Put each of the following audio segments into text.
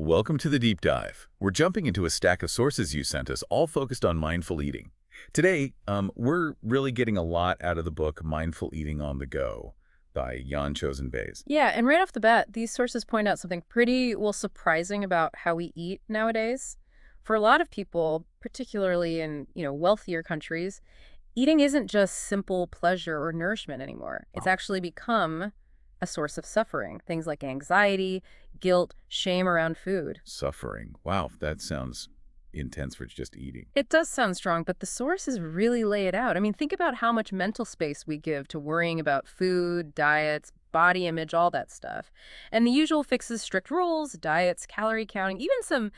Welcome to the deep dive. We're jumping into a stack of sources you sent us, all focused on mindful eating. Today, we're really getting a lot out of the book Mindful Eating on the Go by Jan Chozen Bays. Yeah, and right off the bat, these sources point out something pretty, surprising about how we eat nowadays. For a lot of people, particularly in, wealthier countries, eating isn't just simple pleasure or nourishment anymore. It's actually become a source of suffering. Things like anxiety, guilt, shame around food. Suffering. Wow, that sounds intense for just eating. It does sound strong, but the sources really lay it out. I mean, think about how much mental space we give to worrying about food, diets, body image, all that stuff. And the usual fixes: strict rules, diets, calorie counting, even some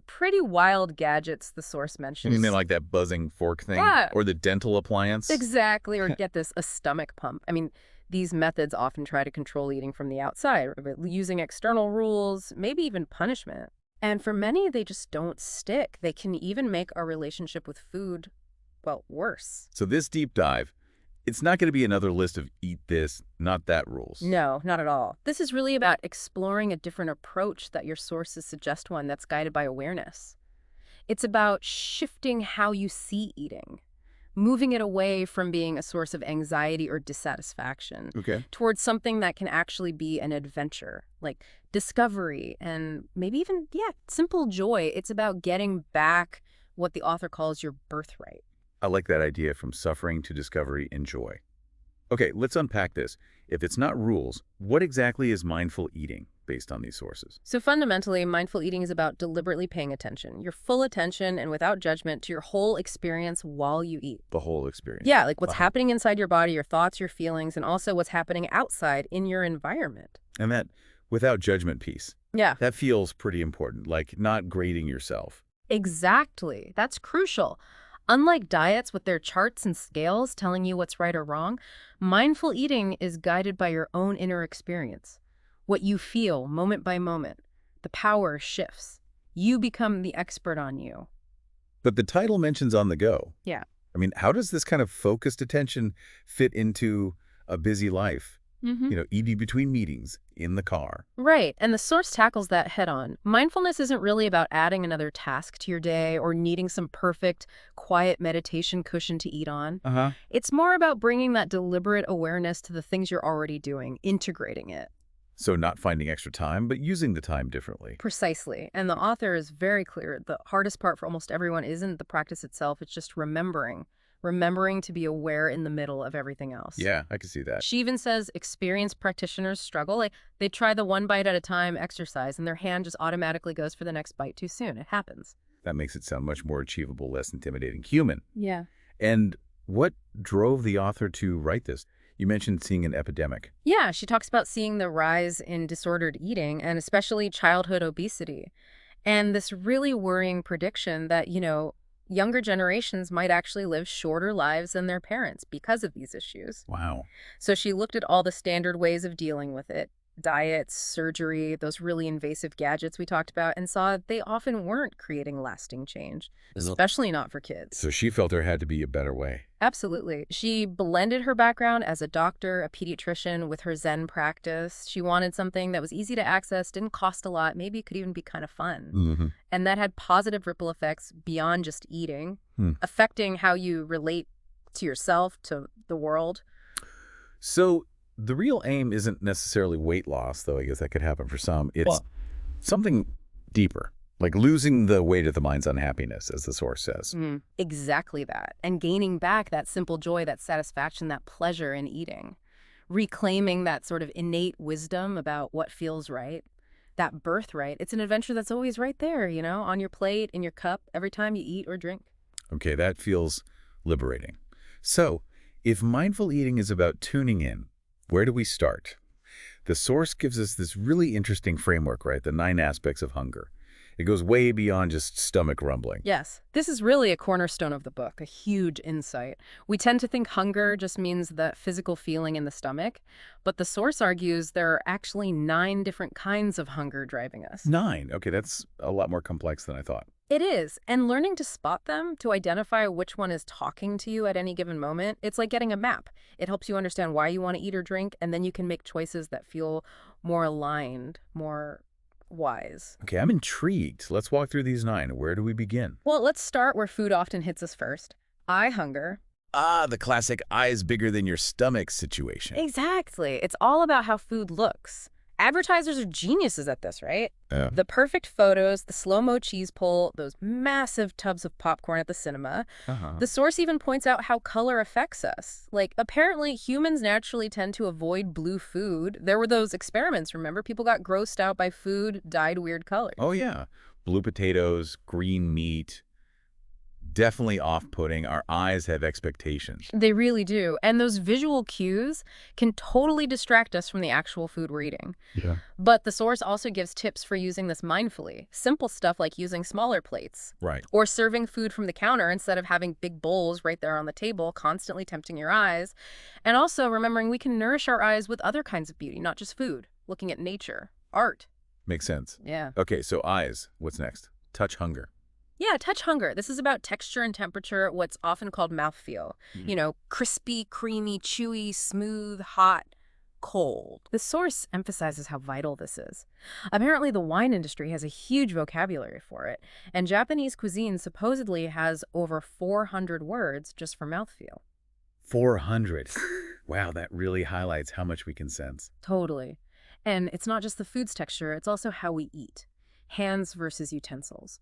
pretty wild gadgets the source mentions. You mean like that buzzing fork thing? Yeah. Or the dental appliance? Exactly, or get this, a stomach pump. I mean, these methods often try to control eating from the outside, using external rules, maybe even punishment. And for many, they just don't stick. They can even make our relationship with food, worse. So this deep dive, it's not going to be another list of eat this, not that rules. No, not at all. This is really about exploring a different approach that your sources suggest, one that's guided by awareness. It's about shifting how you see eating, moving it away from being a source of anxiety or dissatisfaction towards something that can actually be an adventure, like discovery and maybe even, simple joy. It's about getting back what the author calls your birthright. I like that idea, from suffering to discovery and joy. Okay, let's unpack this. If it's not rules, what exactly is mindful eating based on these sources? So fundamentally, mindful eating is about deliberately paying attention, your full attention and without judgment, to your whole experience while you eat. The whole experience. Yeah, like what's happening inside your body, your thoughts, your feelings, and also what's happening outside in your environment. And that without judgment piece. Yeah. That feels pretty important, like not grading yourself. Exactly. That's crucial. Unlike diets with their charts and scales telling you what's right or wrong, mindful eating is guided by your own inner experience. What you feel moment by moment. The power shifts. You become the expert on you. But the title mentions on the go. Yeah. I mean, how does this kind of focused attention fit into a busy life? Eating between meetings, in the car. Right, and the source tackles that head on. Mindfulness isn't really about adding another task to your day or needing some perfect, quiet meditation cushion to eat on. It's more about bringing that deliberate awareness to the things you're already doing, integrating it. So not finding extra time, but using the time differently. Precisely, and the author is very clear. The hardest part for almost everyone isn't the practice itself, it's just remembering to be aware in the middle of everything else. Yeah, I can see that. She even says experienced practitioners struggle. Like, they try the one bite at a time exercise and their hand just automatically goes for the next bite too soon. It happens. That makes it sound much more achievable, less intimidating, human. Yeah. And what drove the author to write this? You mentioned seeing an epidemic. Yeah, she talks about seeing the rise in disordered eating and especially childhood obesity. And this really worrying prediction that, younger generations might actually live shorter lives than their parents because of these issues. Wow. So she looked at all the standard ways of dealing with it: diets, surgery, those really invasive gadgets we talked about, and saw they often weren't creating lasting change, especially not for kids. So she felt there had to be a better way. Absolutely. She blended her background as a doctor, a pediatrician, with her Zen practice. She wanted something that was easy to access, didn't cost a lot, maybe it could even be kind of fun. And that had positive ripple effects beyond just eating, affecting how you relate to yourself, to the world. So the real aim isn't necessarily weight loss, though I guess that could happen for some. It's something deeper, like losing the weight of the mind's unhappiness, as the source says. Exactly that. And gaining back that simple joy, that satisfaction, that pleasure in eating. Reclaiming that sort of innate wisdom about what feels right. That birthright. It's an adventure that's always right there, on your plate, in your cup, every time you eat or drink. Okay, that feels liberating. So, if mindful eating is about tuning in, where do we start? The source gives us this really interesting framework, right? The 9 aspects of hunger. It goes way beyond just stomach rumbling. Yes, this is really a cornerstone of the book, a huge insight. We tend to think hunger just means the physical feeling in the stomach, but the source argues there are actually 9 different kinds of hunger driving us. 9? Okay, that's a lot more complex than I thought. It is, and learning to spot them, to identify which one is talking to you at any given moment, it's like getting a map. It helps you understand why you want to eat or drink, and then you can make choices that feel more aligned, more wise. Okay, I'm intrigued. Let's walk through these 9. Where do we begin? Well, let's start where food often hits us first. Eye hunger. Ah, the classic eyes bigger than your stomach situation. Exactly. It's all about how food looks. Advertisers are geniuses at this, right? Yeah. The perfect photos, the slow-mo cheese pull, those massive tubs of popcorn at the cinema. Uh-huh. The source even points out how color affects us. Like, apparently humans naturally tend to avoid blue food. There were those experiments, remember? People got grossed out by food, dyed weird colors. Oh, yeah. Blue potatoes, green meat. Definitely off-putting. Our eyes have expectations. They really do. And those visual cues can totally distract us from the actual food we're eating. Yeah. But the source also gives tips for using this mindfully. Simple stuff like using smaller plates. Right. Or serving food from the counter instead of having big bowls right there on the table, constantly tempting your eyes. And also remembering we can nourish our eyes with other kinds of beauty, not just food. Looking at nature, art. Makes sense. Yeah. Okay, so eyes. What's next? Touch hunger. Yeah, touch hunger. This is about texture and temperature, what's often called mouthfeel. Mhm. You know, crispy, creamy, chewy, smooth, hot, cold. The source emphasizes how vital this is. Apparently, the wine industry has a huge vocabulary for it, and Japanese cuisine supposedly has over 400 words just for mouthfeel. 400. Wow, that really highlights how much we can sense. Totally. And it's not just the food's texture, it's also how we eat. Hands versus utensils.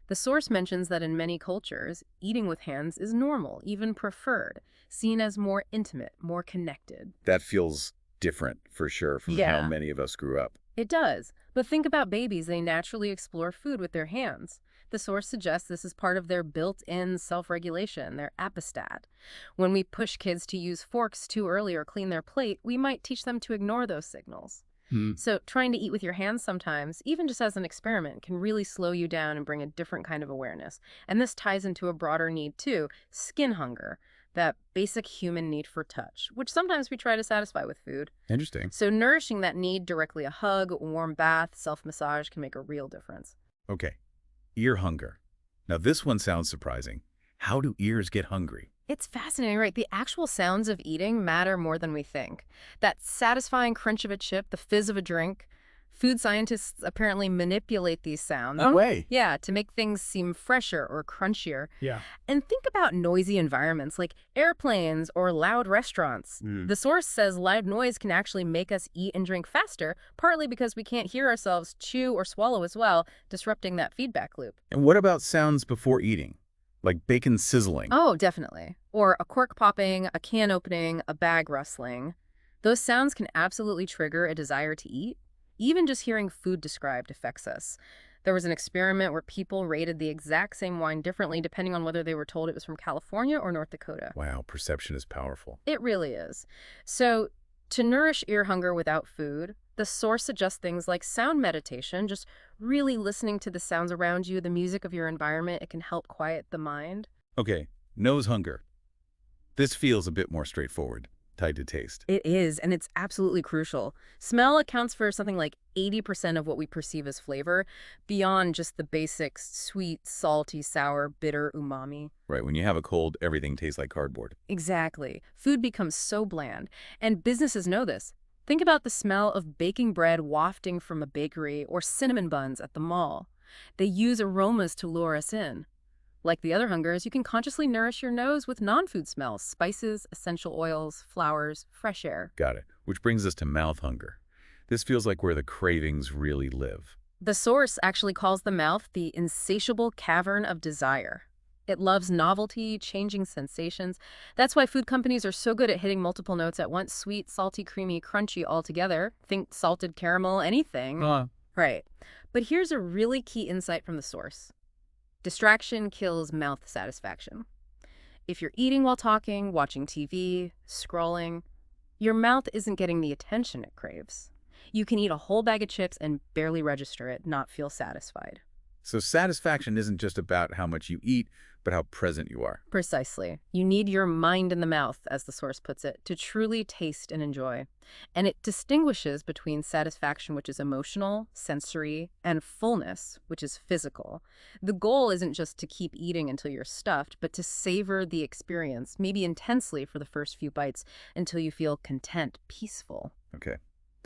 The source mentions that in many cultures, eating with hands is normal, even preferred, seen as more intimate, more connected. That feels different, for sure, from how Yeah. many of us grew up. It does. But think about babies. They naturally explore food with their hands. The source suggests this is part of their built-in self-regulation, their apostat. When we push kids to use forks too early or clean their plate, we might teach them to ignore those signals. So trying to eat with your hands sometimes, even just as an experiment, can really slow you down and bring a different kind of awareness. And this ties into a broader need too, skin hunger, that basic human need for touch, which sometimes we try to satisfy with food. Interesting. So nourishing that need directly, a hug, a warm bath, self-massage can make a real difference. Okay, ear hunger. Now this one sounds surprising. How do ears get hungry? It's fascinating, right? The actual sounds of eating matter more than we think. That satisfying crunch of a chip, the fizz of a drink. Food scientists apparently manipulate these sounds. No way. Yeah, to make things seem fresher or crunchier. Yeah. And think about noisy environments like airplanes or loud restaurants. The source says loud noise can actually make us eat and drink faster, partly because we can't hear ourselves chew or swallow as well, disrupting that feedback loop. And what about sounds before eating? Like bacon sizzling? Oh, definitely. Or a cork popping, a can opening, a bag rustling. Those sounds can absolutely trigger a desire to eat. Even just hearing food described affects us. There was an experiment where people rated the exact same wine differently depending on whether they were told it was from California or North Dakota. Wow, perception is powerful. It really is. So, to nourish ear hunger without food, the source suggests things like sound meditation, just really listening to the sounds around you, the music of your environment. It can help quiet the mind. Okay, nose hunger. This feels a bit more straightforward, tied to taste. It is, and it's absolutely crucial. Smell accounts for something like 80% of what we perceive as flavor, beyond just the basics: sweet, salty, sour, bitter, umami. Right, when you have a cold, everything tastes like cardboard. Exactly. Food becomes so bland, and businesses know this. Think about the smell of baking bread wafting from a bakery or cinnamon buns at the mall. They use aromas to lure us in. Like the other hungers, you can consciously nourish your nose with non-food smells: spices, essential oils, flowers, fresh air. Got it. Which brings us to mouth hunger. This feels like where the cravings really live. The source actually calls the mouth the insatiable cavern of desire. It loves novelty, changing sensations. That's why food companies are so good at hitting multiple notes at once: sweet, salty, creamy, crunchy all together. Think salted caramel, anything. Right. But here's a really key insight from the source. Distraction kills mouth satisfaction. If you're eating while talking, watching TV, scrolling, your mouth isn't getting the attention it craves. You can eat a whole bag of chips and barely register it, not feel satisfied. So satisfaction isn't just about how much you eat, but how present you are. Precisely. You need your mind in the mouth, as the source puts it, to truly taste and enjoy. And it distinguishes between satisfaction, which is emotional, sensory, and fullness, which is physical. The goal isn't just to keep eating until you're stuffed, but to savor the experience, maybe intensely for the first few bites, until you feel content, peaceful. Okay.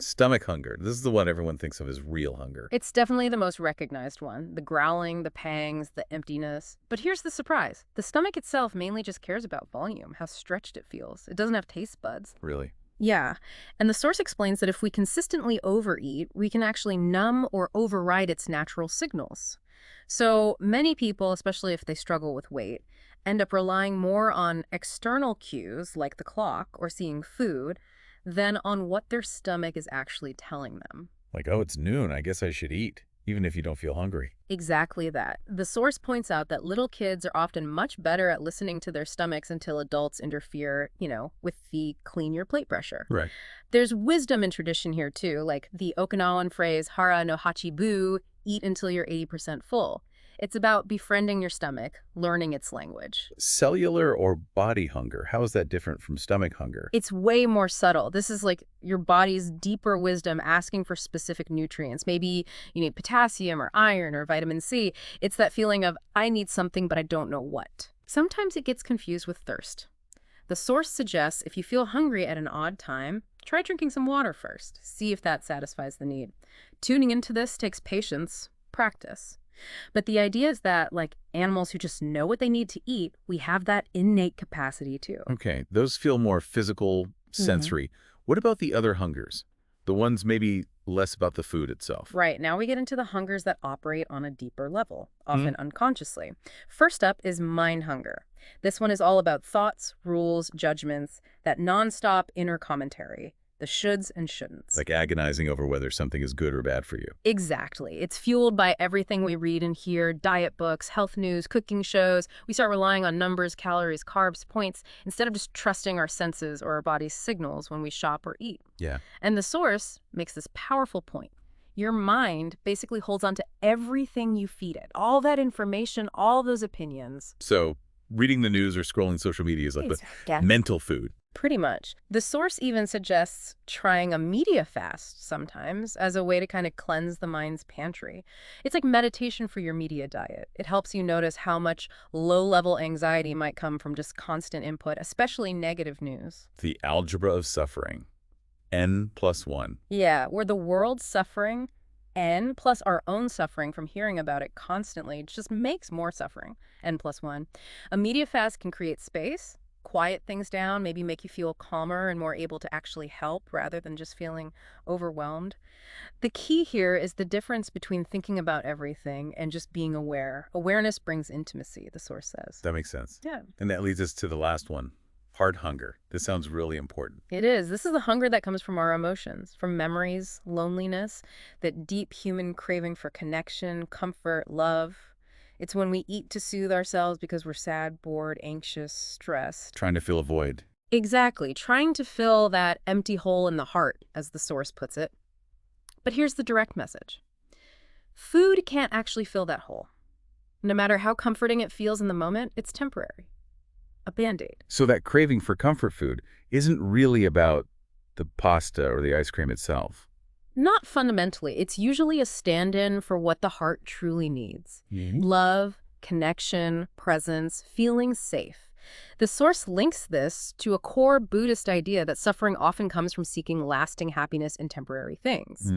Stomach hunger. This is the one everyone thinks of as real hunger. It's definitely the most recognized one. The growling, the pangs, the emptiness. But here's the surprise. The stomach itself mainly just cares about volume, how stretched it feels. It doesn't have taste buds. Really? Yeah, and the source explains that if we consistently overeat, we can actually numb or override its natural signals. So many people, especially if they struggle with weight, end up relying more on external cues like the clock or seeing food than on what their stomach is actually telling them. Like, oh, it's noon. I guess I should eat, even if you don't feel hungry. Exactly that. The source points out that little kids are often much better at listening to their stomachs until adults interfere, with the clean your plate pressure. Right. There's wisdom in tradition here too, like the Okinawan phrase, hara no hachibu, eat until you're 80% full. It's about befriending your stomach, learning its language. Cellular or body hunger, how is that different from stomach hunger? It's way more subtle. This is like your body's deeper wisdom asking for specific nutrients. Maybe you need potassium or iron or vitamin C. It's that feeling of, I need something, but I don't know what. Sometimes it gets confused with thirst. The source suggests if you feel hungry at an odd time, try drinking some water first. See if that satisfies the need. Tuning into this takes patience, practice. But the idea is that, like animals who just know what they need to eat, we have that innate capacity too. Okay, those feel more physical, sensory. What about the other hungers? The ones maybe less about the food itself. Right, now we get into the hungers that operate on a deeper level, often unconsciously. First up is mind hunger. This one is all about thoughts, rules, judgments, that nonstop inner commentary. The shoulds and shouldn'ts. Like agonizing over whether something is good or bad for you. Exactly. It's fueled by everything we read and hear, diet books, health news, cooking shows. We start relying on numbers, calories, carbs, points, instead of just trusting our senses or our body's signals when we shop or eat. Yeah. And the source makes this powerful point. Your mind basically holds on to everything you feed it. All that information, all those opinions. So reading the news or scrolling social media is like the mental food. Pretty much. The source even suggests trying a media fast sometimes as a way to kind of cleanse the mind's pantry. It's like meditation for your media diet. It helps you notice how much low-level anxiety might come from just constant input, especially negative news. The algebra of suffering. N+1. Yeah, where the world's suffering, N plus our own suffering from hearing about it constantly just makes more suffering, N+1. A media fast can create space, quiet things down, maybe make you feel calmer and more able to actually help rather than just feeling overwhelmed. The key here is the difference between thinking about everything and just being aware. Awareness brings intimacy, the source says. That makes sense. Yeah. And that leads us to the last one, heart hunger. This sounds really important. It is. This is the hunger that comes from our emotions, from memories, loneliness, that deep human craving for connection, comfort, love. It's when we eat to soothe ourselves because we're sad, bored, anxious, stressed. Trying to fill a void. Exactly. Trying to fill that empty hole in the heart, as the source puts it. But here's the direct message. Food can't actually fill that hole. No matter how comforting it feels in the moment, it's temporary. A Band-Aid. So that craving for comfort food isn't really about the pasta or the ice cream itself. Not fundamentally. It's usually a stand-in for what the heart truly needs. Love, connection, presence, feeling safe. The source links this to a core Buddhist idea that suffering often comes from seeking lasting happiness in temporary things.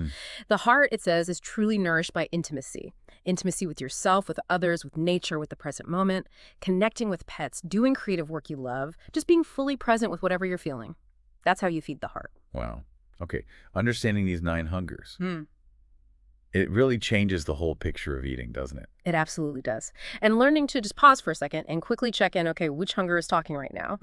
The heart, it says, is truly nourished by intimacy. Intimacy with yourself, with others, with nature, with the present moment, connecting with pets, doing creative work you love, just being fully present with whatever you're feeling. That's how you feed the heart. Wow. Okay. Understanding these 9 hungers. It really changes the whole picture of eating, doesn't it? It absolutely does. And learning to just pause for a second and quickly check in, okay, which hunger is talking right now?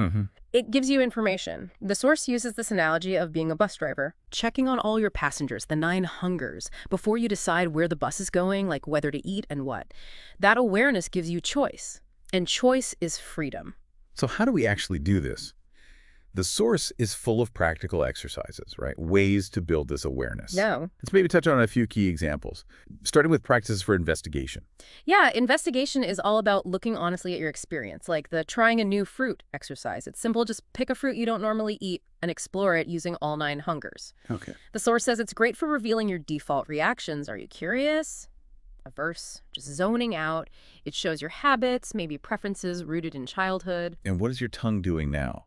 It gives you information. The source uses this analogy of being a bus driver, checking on all your passengers, the 9 hungers, before you decide where the bus is going, like whether to eat and what. That awareness gives you choice, and choice is freedom. So how do we actually do this? The source is full of practical exercises, right? Ways to build this awareness. Yeah. Let's maybe touch on a few key examples, starting with practices for investigation. Yeah, investigation is all about looking honestly at your experience, like the trying a new fruit exercise. It's simple, just pick a fruit you don't normally eat and explore it using all 9 hungers. Okay. The source says it's great for revealing your default reactions. Are you curious? Averse? Just zoning out? It shows your habits, maybe preferences rooted in childhood. And what is your tongue doing now?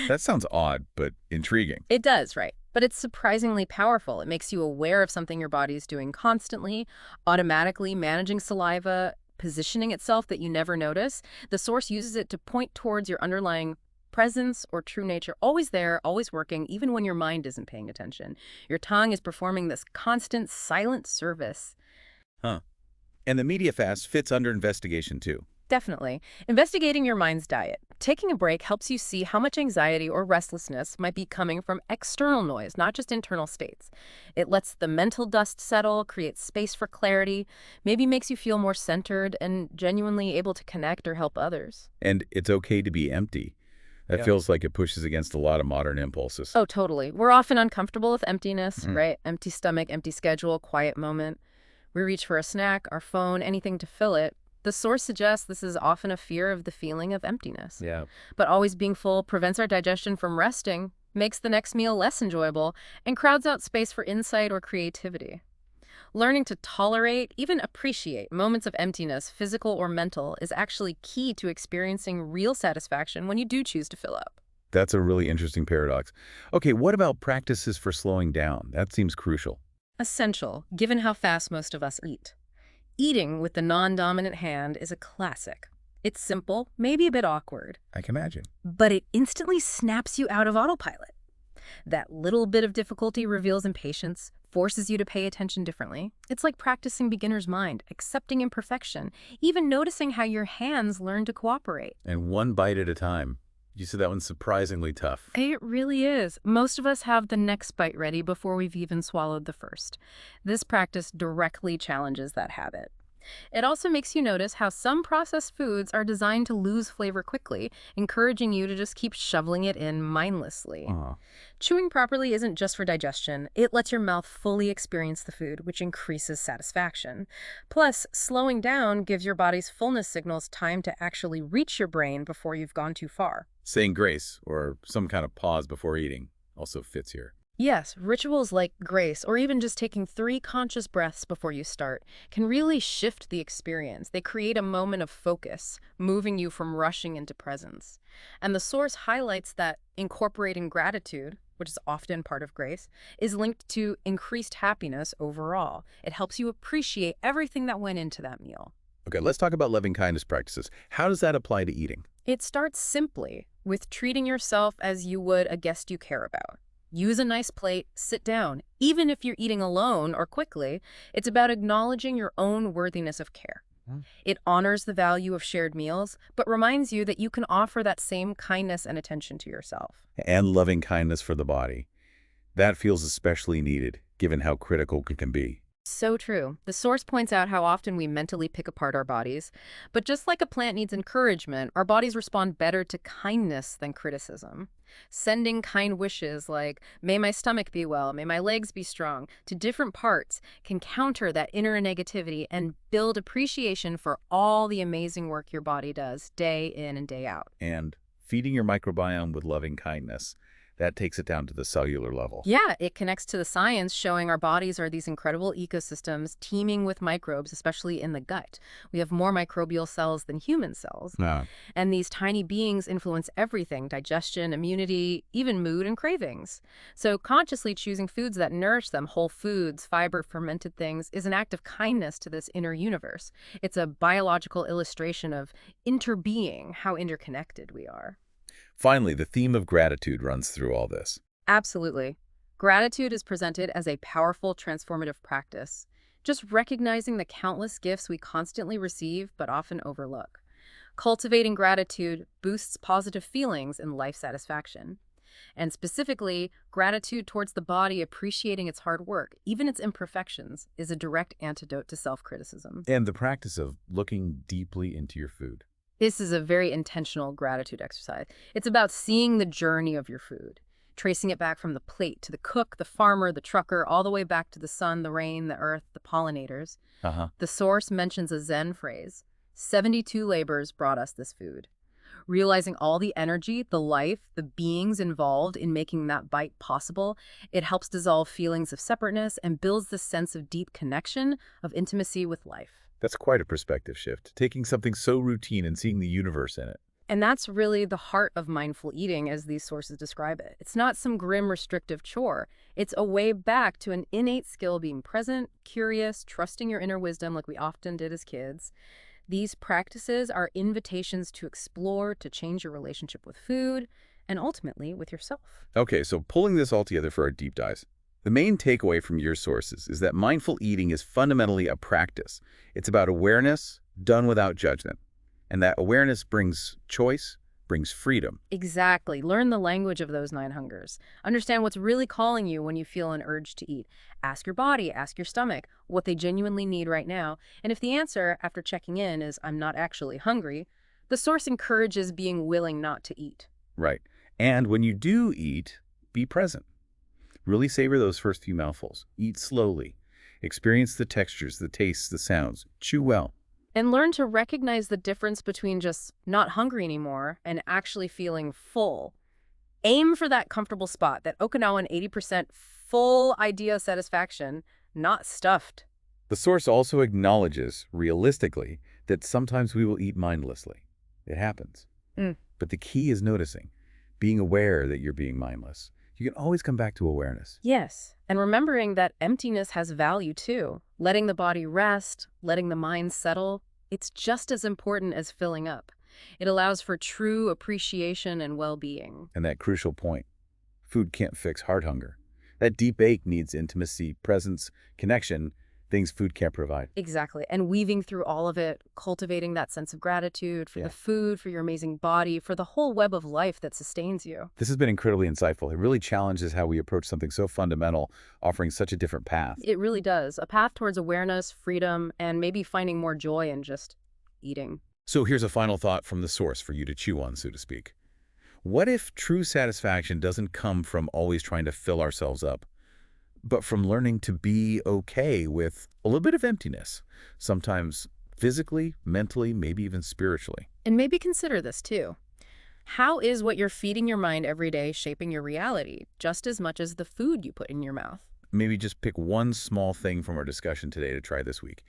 That sounds odd, but intriguing. It does, right? But it's surprisingly powerful. It makes you aware of something your body is doing constantly, automatically managing saliva, positioning itself that you never notice. The source uses it to point towards your underlying presence or true nature, always there, always working, even when your mind isn't paying attention. Your tongue is performing this constant, silent service. Huh. And the media fast fits under investigation, too. Definitely. Investigating your mind's diet. Taking a break helps you see how much anxiety or restlessness might be coming from external noise, not just internal states. It lets the mental dust settle, creates space for clarity, maybe makes you feel more centered and genuinely able to connect or help others. And it's okay to be empty. That feels like it pushes against a lot of modern impulses. Oh, totally. We're often uncomfortable with emptiness, Mm. right? Empty stomach, empty schedule, quiet moment. We reach for a snack, our phone, anything to fill it. The source suggests this is often a fear of the feeling of emptiness. Yeah. But always being full prevents our digestion from resting, makes the next meal less enjoyable, and crowds out space for insight or creativity. Learning to tolerate, even appreciate moments of emptiness, physical or mental, is actually key to experiencing real satisfaction when you do choose to fill up. That's a really interesting paradox. Okay, what about practices for slowing down? That seems crucial. Essential, given how fast most of us eat. Eating with the non-dominant hand is a classic. It's simple, maybe a bit awkward, I can imagine. but it instantly snaps you out of autopilot. That little bit of difficulty reveals impatience, forces you to pay attention differently. It's like practicing beginner's mind, accepting imperfection, even noticing how your hands learn to cooperate. And one bite at a time. You said that one's surprisingly tough. It really is. Most of us have the next bite ready before we've even swallowed the first. This practice directly challenges that habit. It also makes you notice how some processed foods are designed to lose flavor quickly, encouraging you to just keep shoveling it in mindlessly. Aw. Chewing properly isn't just for digestion. It lets your mouth fully experience the food, which increases satisfaction. Plus, slowing down gives your body's fullness signals time to actually reach your brain before you've gone too far. Saying grace, or some kind of pause before eating, also fits here. Yes, rituals like grace, or even just taking 3 conscious breaths before you start, can really shift the experience. They create a moment of focus, moving you from rushing into presence. And the source highlights that incorporating gratitude, which is often part of grace, is linked to increased happiness overall. It helps you appreciate everything that went into that meal. Okay, let's talk about loving kindness practices. How does that apply to eating? It starts simply with treating yourself as you would a guest you care about. Use a nice plate, sit down. Even if you're eating alone or quickly, it's about acknowledging your own worthiness of care. It honors the value of shared meals, but reminds you that you can offer that same kindness and attention to yourself. And loving kindness for the body. That feels especially needed, given how critical it can be. So true. The source points out how often we mentally pick apart our bodies. But just like a plant needs encouragement, our bodies respond better to kindness than criticism. Sending kind wishes like, may my stomach be well, may my legs be strong, to different parts can counter that inner negativity and build appreciation for all the amazing work your body does day in and day out. And feeding your microbiome with loving kindness, that takes it down to the cellular level. Yeah, it connects to the science showing our bodies are these incredible ecosystems teeming with microbes, especially in the gut. We have more microbial cells than human cells. Ah. And these tiny beings influence everything, digestion, immunity, even mood and cravings. So consciously choosing foods that nourish them, whole foods, fiber, fermented things, is an act of kindness to this inner universe. It's a biological illustration of interbeing, how interconnected we are. Finally, the theme of gratitude runs through all this. Absolutely. Gratitude is presented as a powerful transformative practice, just recognizing the countless gifts we constantly receive but often overlook. Cultivating gratitude boosts positive feelings and life satisfaction. And specifically, gratitude towards the body appreciating its hard work, even its imperfections, is a direct antidote to self-criticism. And the practice of looking deeply into your food. This is a very intentional gratitude exercise. It's about seeing the journey of your food, tracing it back from the plate to the cook, the farmer, the trucker, all the way back to the sun, the rain, the earth, the pollinators. The source mentions a Zen phrase, 72 labors brought us this food. Realizing all the energy, the life, the beings involved in making that bite possible, it helps dissolve feelings of separateness and builds this sense of deep connection, of intimacy with life. That's quite a perspective shift, taking something so routine and seeing the universe in it. And that's really the heart of mindful eating as these sources describe it. It's not some grim restrictive chore. It's a way back to an innate skill being present, curious, trusting your inner wisdom like we often did as kids. These practices are invitations to explore, to change your relationship with food, and ultimately with yourself. Okay, so pulling this all together for our deep dives. The main takeaway from your sources is that mindful eating is fundamentally a practice. It's about awareness done without judgment. And that awareness brings choice, brings freedom. Exactly. Learn the language of those 9 hungers. Understand what's really calling you when you feel an urge to eat. Ask your body, ask your stomach what they genuinely need right now. And if the answer, after checking in, is I'm not actually hungry, the source encourages being willing not to eat. Right. And when you do eat, be present. Really savor those first few mouthfuls. Eat slowly. Experience the textures, the tastes, the sounds. Chew well. And learn to recognize the difference between just not hungry anymore and actually feeling full. Aim for that comfortable spot, that Okinawan 80% full idea satisfaction, not stuffed. The source also acknowledges, realistically, that sometimes we will eat mindlessly. It happens. But the key is noticing, being aware that you're being mindless. You can always come back to awareness. Yes, and remembering that emptiness has value too. Letting the body rest, letting the mind settle, it's just as important as filling up. It allows for true appreciation and well-being. And that crucial point, food can't fix heart hunger. That deep ache needs intimacy, presence, connection, things food can't provide. Exactly. And weaving through all of it, cultivating that sense of gratitude for the food, for your amazing body, for the whole web of life that sustains you. This has been incredibly insightful. It really challenges how we approach something so fundamental, offering such a different path. It really does. A path towards awareness, freedom, and maybe finding more joy in just eating. So here's a final thought from the source for you to chew on, so to speak. What if true satisfaction doesn't come from always trying to fill ourselves up, but from learning to be okay with a little bit of emptiness, sometimes physically, mentally, maybe even spiritually? And maybe consider this too. How is what you're feeding your mind every day shaping your reality, just as much as the food you put in your mouth? Maybe just pick one small thing from our discussion today to try this week.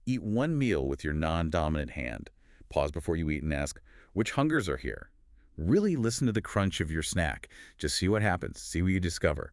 Eat one meal with your non-dominant hand. Pause before you eat and ask, which hungers are here? Really listen to the crunch of your snack. Just see what happens. See what you discover.